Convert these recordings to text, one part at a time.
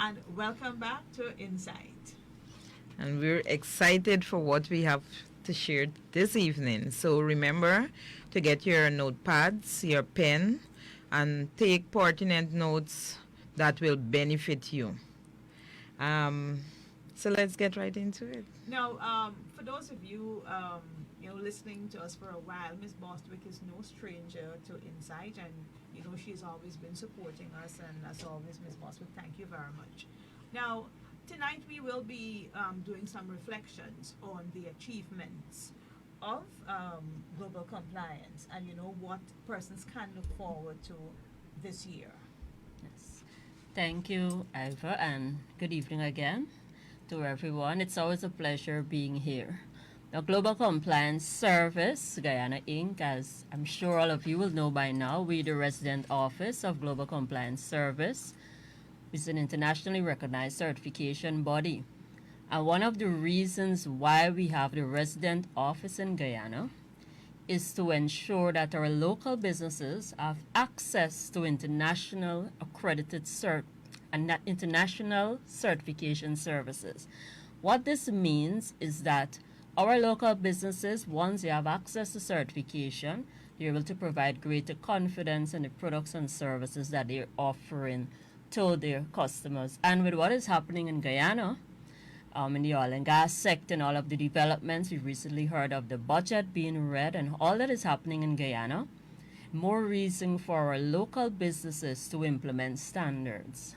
and welcome back to Insight. And we're excited for what we have to share this evening. So remember to get your notepads, your pen, and take pertinent notes that will benefit you. Um, so let's get right into it. Now, for those of you, listening to us for a while, Miss Bostwick is no stranger to Insight, and she's always been supporting us. And as always, Miss Bostwick, thank you very much. Now, tonight we will be doing some reflections on the achievements of global compliance, and what persons can look forward to this year. Yes. Thank you, Ivor, and good evening again to everyone. It's always a pleasure being here. The Global Compliance Service Guyana Inc., as I'm sure all of you will know by now, we're the resident office of Global Compliance Service. It's an internationally recognized certification body. And one of the reasons why we have the resident office in Guyana is to ensure that our local businesses have access to international accredited and international certification services. What this means is that our local businesses, once they have access to certification, they're able to provide greater confidence in the products and services that they're offering to their customers. And with what is happening in Guyana, in the oil and gas sector and all of the developments, we've recently heard of the budget being read and all that is happening in Guyana, more reason for our local businesses to implement standards.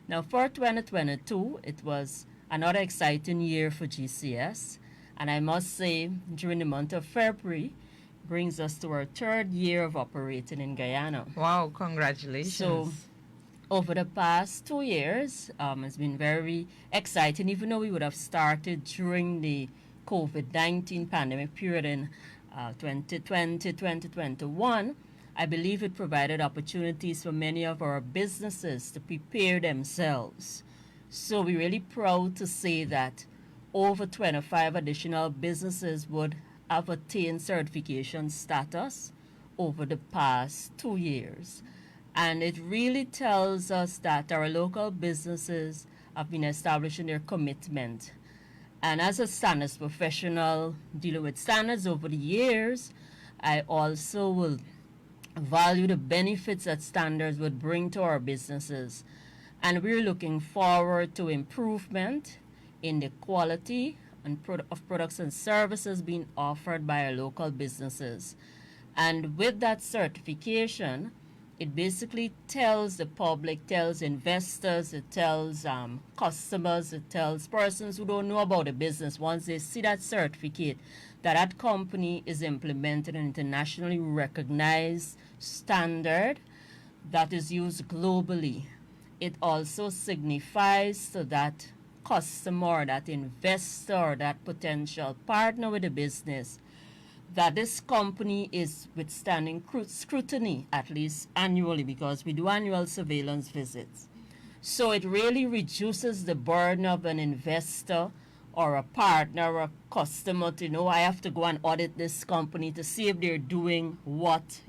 Now for 2022, it was another exciting year for GCS, and I must say during the month of February brings us to our third year of operating in Guyana. Wow, congratulations. So over the past 2 years, it's been very exciting, even though we would have started during the COVID-19 pandemic period in 2020, 2021. I believe it provided opportunities for many of our businesses to prepare themselves. So we're really proud to say that over 25 additional businesses would have attained certification status over the past 2 years. And it really tells us that our local businesses have been establishing their commitment. And as a standards professional dealing with standards over the years, I also will value the benefits that standards would bring to our businesses. And we're looking forward to improvement in the quality of products and services being offered by our local businesses. And with that certification, it basically tells the public, tells investors, it tells customers, it tells persons who don't know about the business, once they see that certificate, that company is implementing an internationally recognized standard that is used globally. It also signifies to that customer, that investor, that potential partner with the business, that this company is withstanding scrutiny, at least annually, because we do annual surveillance visits. So it really reduces the burden of an investor or a partner or a customer to know, I have to go and audit this company to see if they're doing what,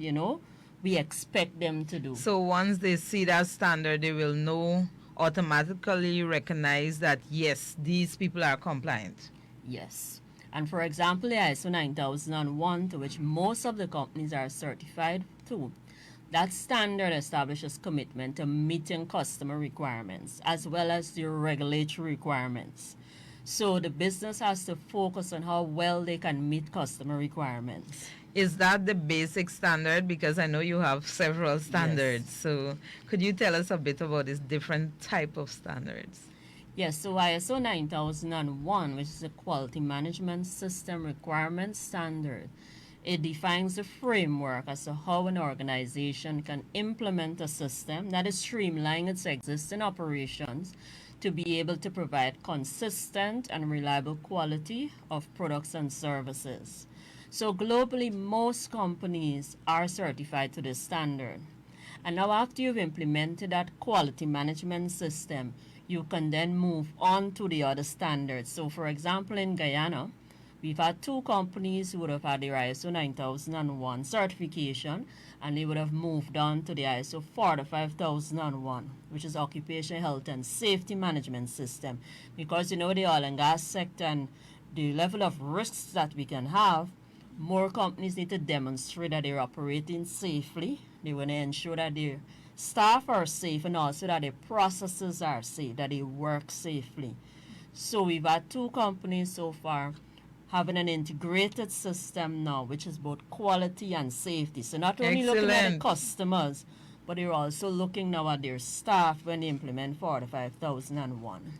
we expect them to do. So once they see that standard, they will know, automatically recognize that, yes, these people are compliant. Yes. And for example, the ISO 9001, to which most of the companies are certified to, that standard establishes commitment to meeting customer requirements as well as the regulatory requirements. So the business has to focus on how well they can meet customer requirements. Is that the basic standard? Because I know you have several standards. Yes. So could you tell us a bit about these different type of standards? Yes, so ISO 9001, which is a quality management system requirement standard, it defines the framework as to how an organization can implement a system that is streamlining its existing operations to be able to provide consistent and reliable quality of products and services. So globally, most companies are certified to this standard. And now after you've implemented that quality management system, you can then move on to the other standards. So for example, in Guyana, We've had two companies who would have had their ISO 9001 certification, and they would have moved on to the ISO 45001, which is Occupational Health and Safety Management System. Because the oil and gas sector and the level of risks that we can have, more companies need to demonstrate that they're operating safely. They want to ensure that their staff are safe and also that their processes are safe, that they work safely. So we've had two companies so far having an integrated system now, which is both quality and safety. So not only looking at the Excellent. customers, but they're also looking now at their staff when they implement 45001.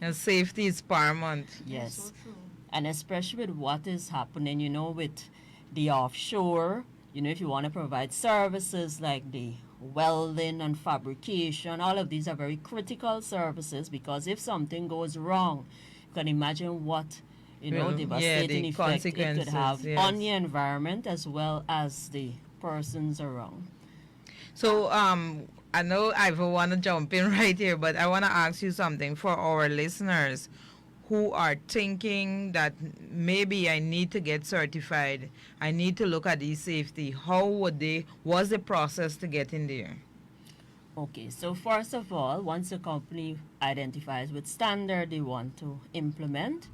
And safety is paramount. Yes. So true. And especially with what is happening, with the offshore, if you want to provide services like the welding and fabrication, all of these are very critical services, because if something goes wrong, you can imagine what, devastating the effect it could have consequences, on yes. the environment as well as the persons around. So I know I want to jump in right here, but I want to ask you something for our listeners who are thinking that maybe I need to get certified, I need to look at e-safety. What's the process to get in there? Okay, so first of all, once a company identifies which standard they want to implement,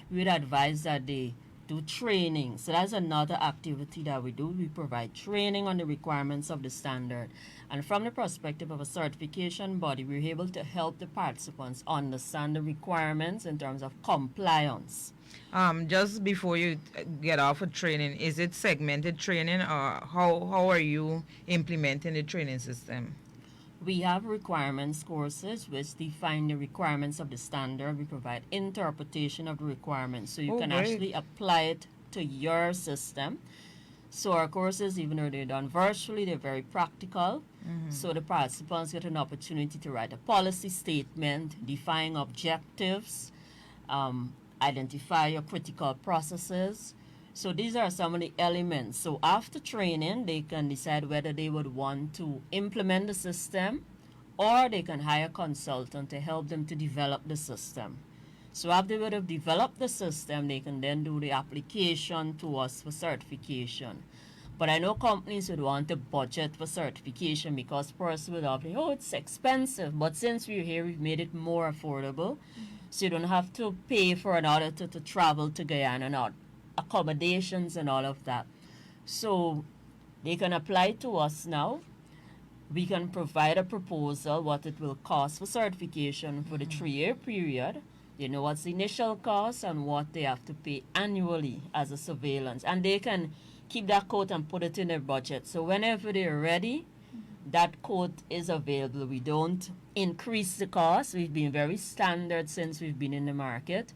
we'd advise that they do training. So that's another activity that we do. We provide training on the requirements of the standard. And from the perspective of a certification body, we're able to help the participants understand the requirements in terms of compliance. Just before you get off of training, is it segmented training, or how are you implementing the training system? We have requirements courses which define the requirements of the standard. We provide interpretation of the requirements so you can great. actually apply it to your system. So our courses, even though they're done virtually, they're very practical. So the participants get an opportunity to write a policy statement, define objectives, identify your critical processes. So these are some of the elements. So after training, they can decide whether they would want to implement the system, or they can hire a consultant to help them to develop the system. So after they would have developed the system, they can then do the application to us for certification. But I know companies would want to budget for certification because person would have, it's expensive. But since we're here, we've made it more affordable. So you don't have to pay for an auditor to travel to Guyana, not accommodations and all of that. So they can apply to us now. We can provide a proposal, what it will cost for certification for the 3-year period. They know what's the initial cost and what they have to pay annually as a surveillance. And they can keep that quote and put it in their budget. So whenever they're ready, that quote is available. We don't increase the cost. We've been very standard since we've been in the market.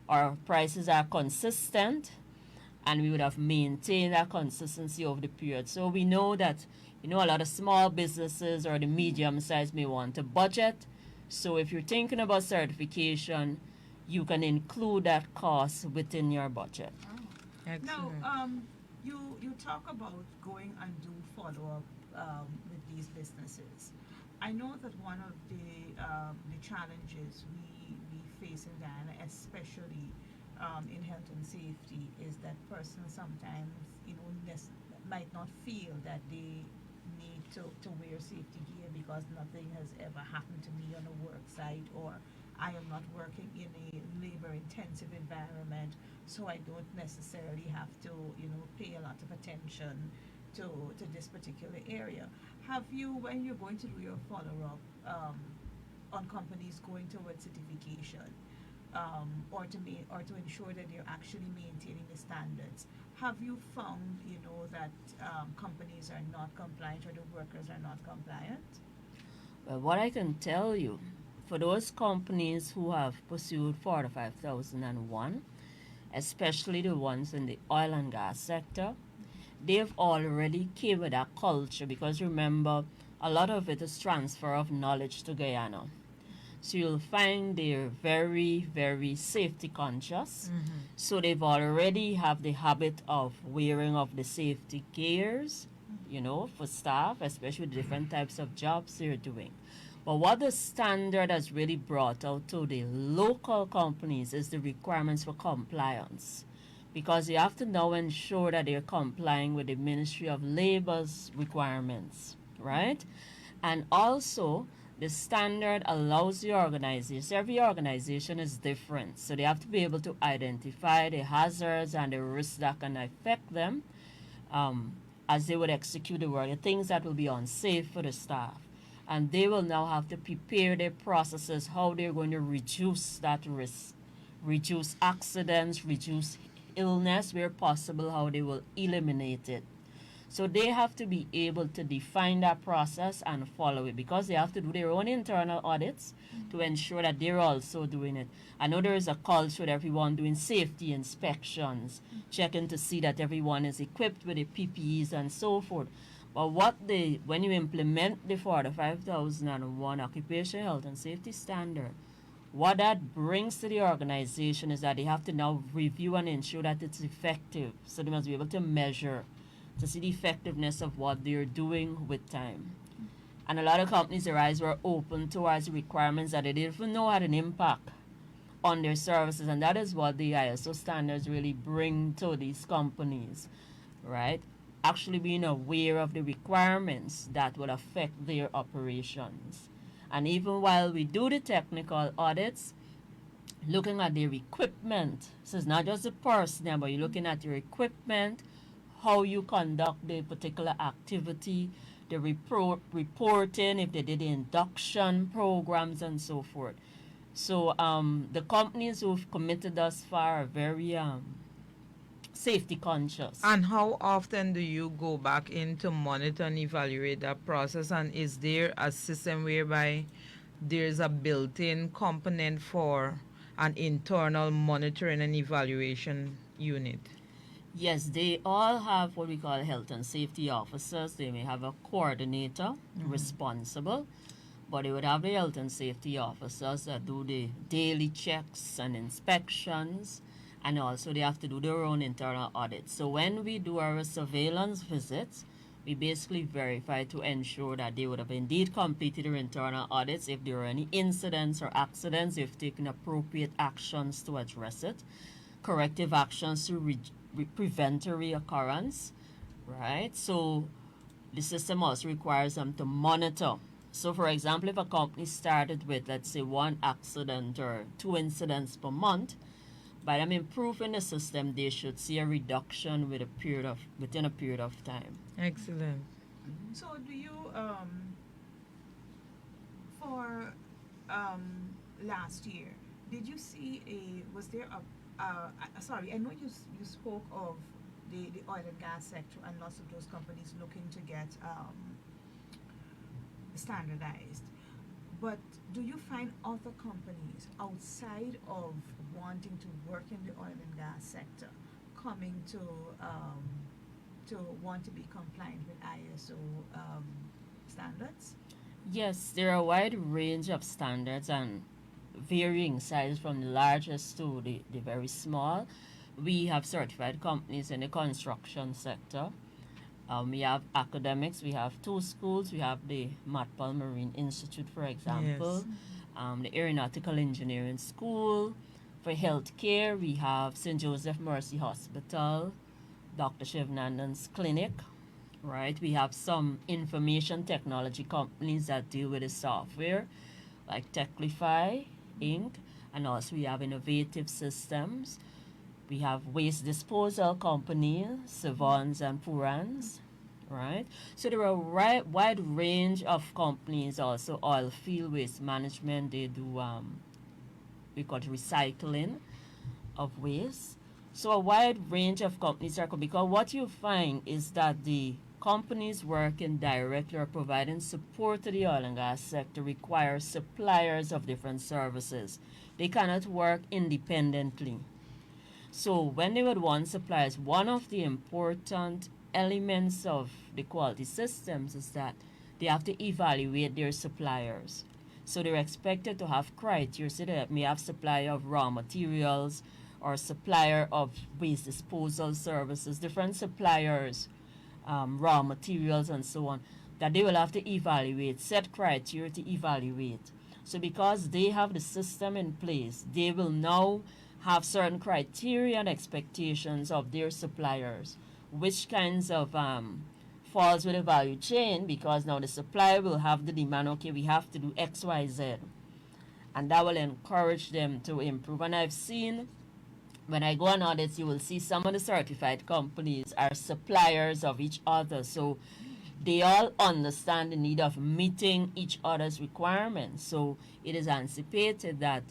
Our prices are consistent, and we would have maintained that consistency over the period. So we know that, a lot of small businesses or the medium size may want a budget. So if you're thinking about certification, you can include that cost within your budget. Now, Excellent. you talk about going and do follow-up with these businesses. I know that one of the challenges we face in Guyana, especially in health and safety, is that persons sometimes, might not feel that they need to wear safety gear because nothing has ever happened to me on a work site, or I am not working in a labor-intensive environment, so I don't necessarily have to, pay a lot of attention to this particular area. Have you, when you're going to do your follow-up on companies going towards certification, or to ensure that they're actually maintaining the standards, have you found, that companies are not compliant or the workers are not compliant? Well, what I can tell you, for those companies who have pursued 45001, especially the ones in the oil and gas sector, they've already came with that culture, because remember, a lot of it is transfer of knowledge to Guyana. So you'll find they're very, very safety conscious. So they've already have the habit of wearing of the safety gears, for staff, especially with different types of jobs they're doing. But what the standard has really brought out to the local companies is the requirements for compliance. because they have to now ensure that they're complying with the Ministry of Labor's requirements, right? And also, the standard allows the organization, every organization is different, so they have to be able to identify the hazards and the risks that can affect them as they would execute the work, the things that will be unsafe for the staff. And they will now have to prepare their processes, how they're going to reduce that risk, reduce accidents, reduce illness where possible, how they will eliminate it. So they have to be able to define that process and follow it, because they have to do their own internal audits to ensure that they're also doing it. I know there is a culture with everyone doing safety inspections, checking to see that everyone is equipped with the PPEs and so forth. But when you implement the 45,001 Occupational Health and Safety Standard, what that brings to the organization is that they have to now review and ensure that it's effective. So they must be able to measure to see the effectiveness of what they're doing with time. And a lot of companies, their eyes were open towards requirements that they didn't even know had an impact on their services. And that is what the ISO standards really bring to these companies, right? Actually being aware of the requirements that will affect their operations. And even while we do the technical audits, looking at their equipment, so it's not just the personnel, but you're looking at your equipment, how you conduct the particular activity, the reporting, if they did the induction programs and so forth. So the companies who've committed thus far are very safety conscious. And how often do you go back in to monitor and evaluate that process? And is there a system whereby there's a built-in component for an internal monitoring and evaluation unit? Yes, they all have what we call health and safety officers. They may have a coordinator responsible, but they would have the health and safety officers that do the daily checks and inspections, and also they have to do their own internal audits. So when we do our surveillance visits, we basically verify to ensure that they would have indeed completed their internal audits. If there are any incidents or accidents, they've taken appropriate actions to address it, corrective actions to prevent a reoccurrence, right? So the system also requires them to monitor. So for example, if a company started with, let's say, 1 accident or 2 incidents per month, by them improving the system, they should see a reduction within a period of time. Excellent. So do you, for last year, did you see was there sorry, I know you spoke of the oil and gas sector and lots of those companies looking to get standardized. But do you find other companies outside of wanting to work in the oil and gas sector coming to want to be compliant with ISO standards? Yes, there are a wide range of standards and varying sizes from the largest to the very small. We have certified companies in the construction sector. We have academics. We have 2 schools. We have the Matpal Marine Institute, for example, the Aeronautical Engineering School. For healthcare, we have St. Joseph Mercy Hospital, Dr. Shivnandan's Clinic, right? We have some information technology companies that deal with the software, like Techlify Inc., and also we have Innovative Systems. We have waste disposal company, Savons and Purans, right? So there are a wide range of companies, also oil field waste management. They do, we call it recycling of waste. So a wide range of companies are, because what you find is that the companies working directly or providing support to the oil and gas sector require suppliers of different services. They cannot work independently. So when they would want suppliers, one of the important elements of the quality systems is that they have to evaluate their suppliers. So they're expected to have criteria, so they may have supplier of raw materials or supplier of waste disposal services, different suppliers, raw materials and so on, that they will have to evaluate, set criteria to evaluate. So because they have the system in place, they will now have certain criteria and expectations of their suppliers, which kinds of falls with the value chain, because now the supplier will have the demand, okay, we have to do X, Y, Z. And that will encourage them to improve. And I've seen, when I go on audits, you will see some of the certified companies are suppliers of each other. So they all understand the need of meeting each other's requirements. So it is anticipated that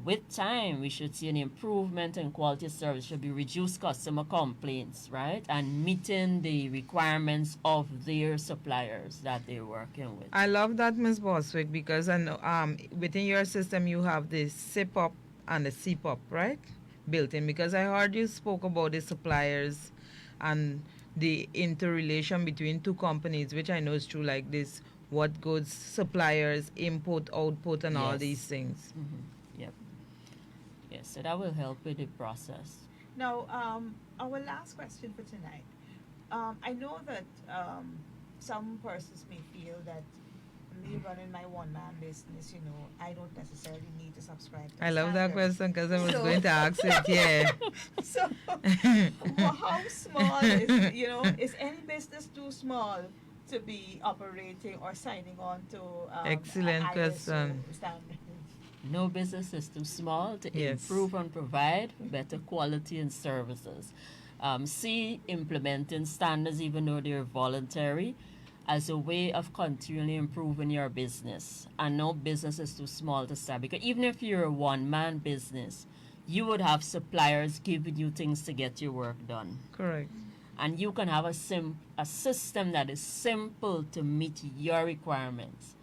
with time, we should see an improvement in quality of service, should be reduced customer complaints, right? And meeting the requirements of their suppliers that they're working with. I love that, Ms. Boswick, because I know, within your system you have the SIPOP and the CPOP, right? Built in, because I heard you spoke about the suppliers and the interrelation between two companies, which I know is true, like this, what goods, suppliers, import, output, and all Yes. these things. Yep. Yes, so that will help with the process. Now, our last question for tonight. I know that some persons may feel that me running my one-man business, I don't necessarily need to subscribe to I love that standards. question because I was So- going to ask it, yeah. So, well, how small is any business too small to be operating or signing on to Excellent ISO question. standards? No business is too small to Yes. improve and provide better quality and services. See implementing standards, even though they're voluntary, as a way of continually improving your business. And no business is too small to start, because even if you're a one-man business, you would have suppliers giving you things to get your work done. Correct. And you can have a system that is simple to meet your requirements.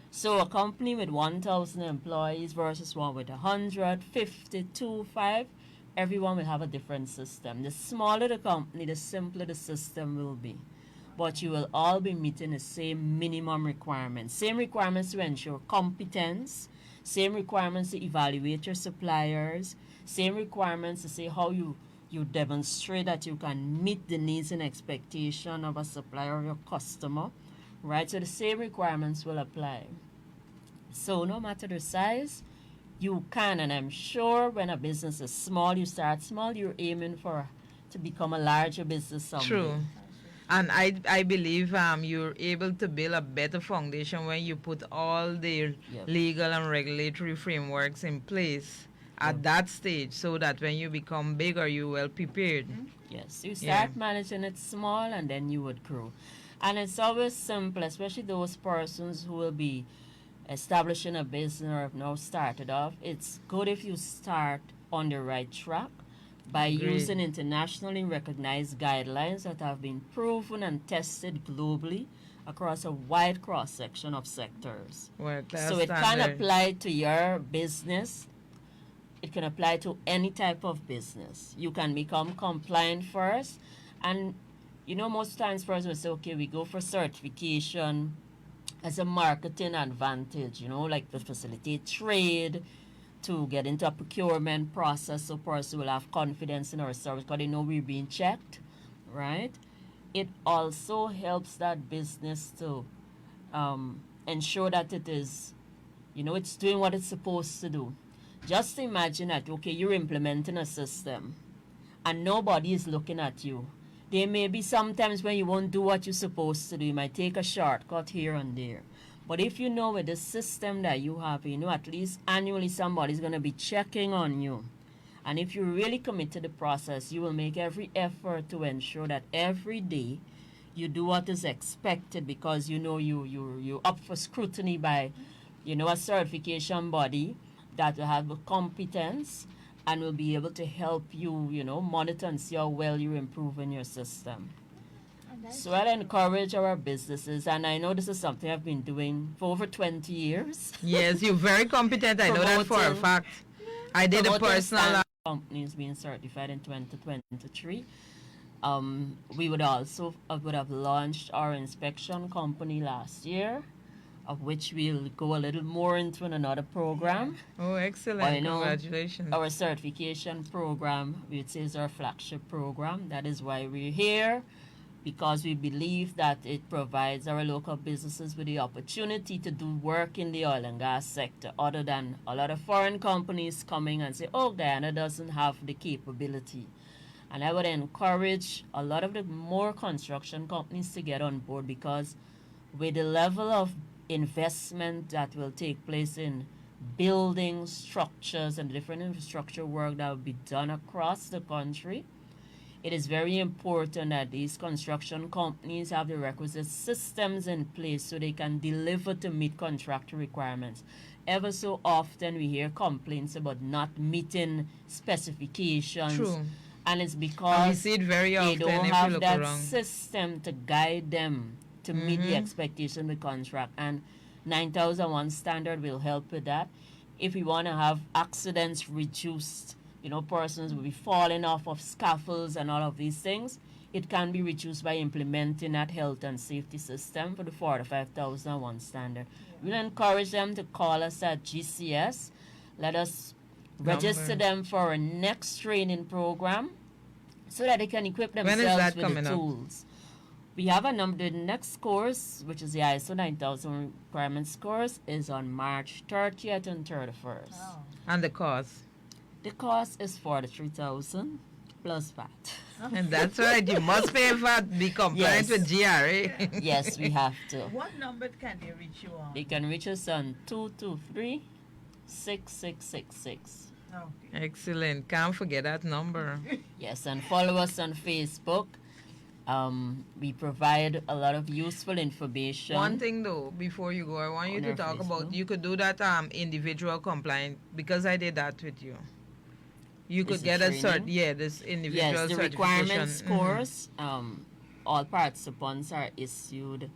So a company with 1,000 employees versus one with 100, 50, 5, everyone will have a different system. The smaller the company, the simpler the system will be. But you will all be meeting the same minimum requirements. Same requirements to ensure competence, same requirements to evaluate your suppliers, same requirements to say how you demonstrate that you can meet the needs and expectation of a supplier or your customer, right? So the same requirements will apply. So no matter the size, you can, and I'm sure when a business is small, you start small, you're aiming to become a larger business someday. True. And I believe you're able to build a better foundation when you put all the Yep. legal and regulatory frameworks in place at that stage, so that when you become bigger, you're well prepared. Yes, you Yeah. start managing it small and then you would grow. And it's always simple, especially those persons who will be establishing a business or have now started off. It's good if you start on the right track by Agreed. using internationally recognized guidelines that have been proven and tested globally across a wide cross-section of sectors. World-class So it can standard. apply to your business. It can apply to any type of business. You can become compliant first. And, most times first we say, okay, we go for certification as a marketing advantage, like to facilitate trade, to get into a procurement process so person will have confidence in our service because they know we're being checked, right? It also helps that business to ensure that it is, it's doing what it's supposed to do. Just imagine that, okay, you're implementing a system and nobody is looking at you. There may be sometimes when you won't do what you're supposed to do. You might take a shortcut here and there. But if you know with the system that you have, at least annually somebody's going to be checking on you. And if you really commit to the process, you will make every effort to ensure that every day you do what is expected, because you're up for scrutiny by, a certification body that will have the competence and will be able to help you, monitor and see how well you're improving your system. So I'll encourage our businesses, and I know this is something I've been doing for over 20 years. Yes, you're very competent. I know that for a Promoting- fact. I did a Promoting personal. standard companies being certified in 2023. We would have launched our inspection company last year, of which we'll go a little more into in another program. Oh, excellent. I know Congratulations. Our certification program, which is our flagship program. That is why we're here. because we believe that it provides our local businesses with the opportunity to do work in the oil and gas sector, other than a lot of foreign companies coming and say, oh, Guyana doesn't have the capability. And I would encourage a lot of the more construction companies to get on board, because with the level of investment that will take place in building structures and different infrastructure work that will be done across the country, it is very important that these construction companies have the requisite systems in place so they can deliver to meet contractor requirements. Ever so often we hear complaints about not meeting specifications. True. And it's And we because see it very they often don't if you have look that around. system to guide them to meet the expectation of the contract. And 9001 standard will help with that. If we want to have accidents reduced, persons will be falling off of scaffolds and all of these things, it can be reduced by implementing that health and safety system for the 45001 standard. We'll encourage them to call us at GCS. Let us register them for our next training program so that they can equip When is themselves that with coming the up? tools. We have a number. The next course, which is the ISO 9000 requirements course, is on March 30th and 31st. Oh. And the cost. The cost is 43,000 plus VAT. And that's right, you must pay VAT, be compliant Yes. with GRA. Yes, we have to. What number can they reach you on? They can reach us on 223-6666. Okay. Excellent. Can't forget that number. Yes, and follow us on Facebook. We provide a lot of useful information. One thing though, before you go, I want you On to our talk about, Facebook. you could do that individual compliant, because I did that with you. You This could get is a training? this individual Yes, the certification. requirements Mhm. course, all participants are issued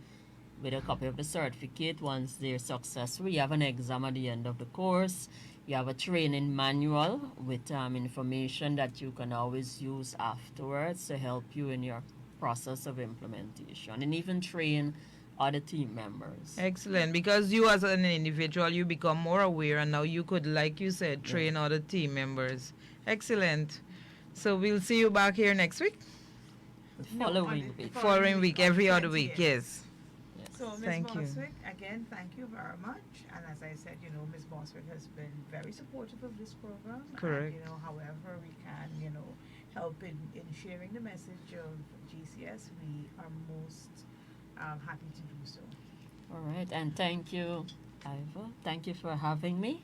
with a copy of the certificate once they're successful. You have an exam at the end of the course. You have a training manual with information that you can always use afterwards to help you in your process of implementation, and even train other team members. Excellent, because you as an individual, you become more aware, and now you could, like you said, train other team members. Excellent. So we'll see you back here next week? Following week. Following week, every other week, 28th. yes. So, Ms. Thank you. Boswick, again, thank you very much. And as I said, Ms. Boswick has been very supportive of this program. Correct. And, however we can, help in sharing the message of GCS, we are most happy to do so. All right, and thank you, Iva. Thank you for having me.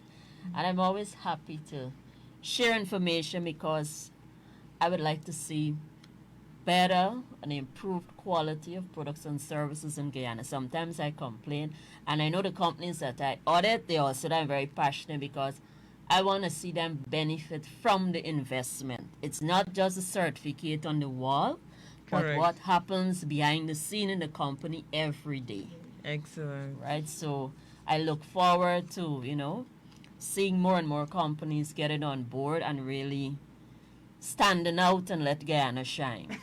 And I'm always happy to share information, because I would like to see better and improved quality of products and services in Guyana. Sometimes I complain, and I know the companies that I audit, they also that I'm very passionate, because I want to see them benefit from the investment. It's not just a certificate on the wall, but Correct. what happens behind the scene in the company every day. Excellent. Right? So I look forward to, seeing more and more companies getting on board and really standing out and let Guyana shine.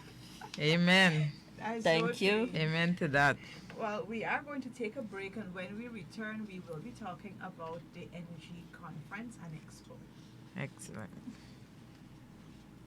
Amen. That is Thank so you. true. Amen to that. Well, we are going to take a break, and when we return, we will be talking about the Energy Conference and Expo. Excellent.